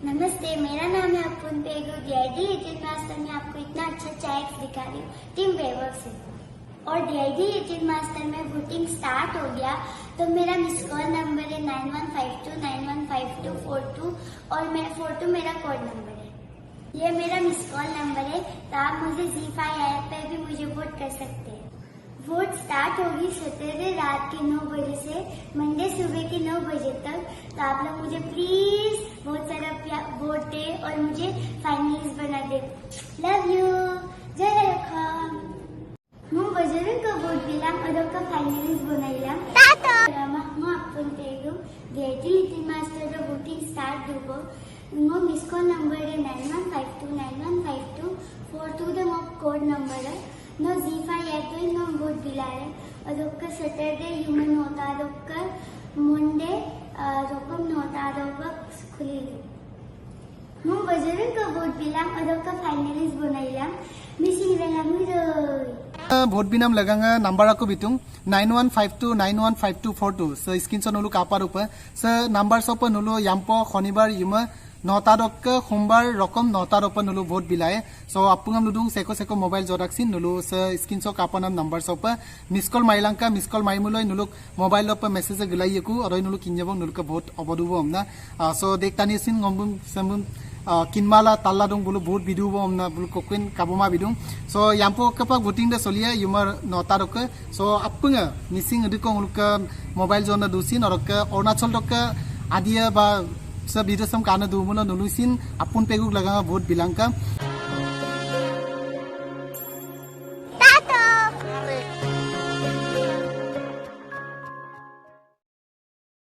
नमस्ते, मेरा नाम है अपुन पेगू। डीआईडी एजेंट मास्टर में आपको इतना अच्छा चाय दिखा रही हूँ टीम वेवर से। और डीआईडी एजेंट मास्टर में वोटिंग स्टार्ट हो गया तो मेरा मिस कॉल नंबर है 9152915242 और 42 मेरा कोड नंबर है। ये मेरा मिस कॉल नंबर है, तो आप मुझे ZEE5 ऐप पे भी मुझे वोट कर सकते हैं। वोट स्टार्ट होगी सैटरडे रात के 9 बजे से मंडे सुबह के 9 बजे तक। तो आप लोग मुझे प्लीज बहुत सारा वोट दे और मुझे फाइनलिस्ट बना दे। लव यू, जय लखन। હું બજરંગ વોટ દિલામ અદોકા ફાઇનલિસ્ટ બનાઈલામ હું આપન તેગુ ડેટી માસ્ટર વોટિંગ સ્ટાર્ટ દુગો મો મિસ કોલ નંબર है 9152915242 द मो कोड नंबर है नो ZEE5 ऐप पे नो वोट दिलाए अदोका सैटरडे ह्यूमन होता अदोका मंडे रोकम होता अदोका खुली હું બજરંગ વોટ દિલામ અદોકા ફાઇનલિસ્ટ બનાઈલામ मिसिंग रेला मुझे भोट बिनाम लगांगा नंबर को बितुंग 9152915242 स स्क्रीन शॉट नुलु कापार ऊपर स नंबर सप नुलु यम्पो शनिवार युम 9टा दक सोमवार रकम 9टा ऊपर नुलु वोट बिलाए सो अपुंगम नुदुंग सेको सेको मोबाइल जोराक्सिन नुलु स स्क्रीन शॉट कापानाम नंबर सप मिस कॉल माइलांका मिस कॉल माइमुलय नुलु मोबाइल ऊपर मैसेज गलाइयकु और नुलु किनजबंग नुलु का वोट अबदुबो हमना सो देखतानि सिन गमबुम समबुम किनमाला ताला दं बुलु बहुत बिदु हमना बुलु कोक्वेन काबमा बिदुं सो याम्पो कपा वोटिंग द सोलिया युमर 9टा दक सो अपुंग मिसिंग अदिको उलका मोबाइल जोन दुसिन और अरुणाचल दक आदिया बा सब बिदसम काना दुमुला नुलुसिन अपुन पेगुक लगा वोट बिलांका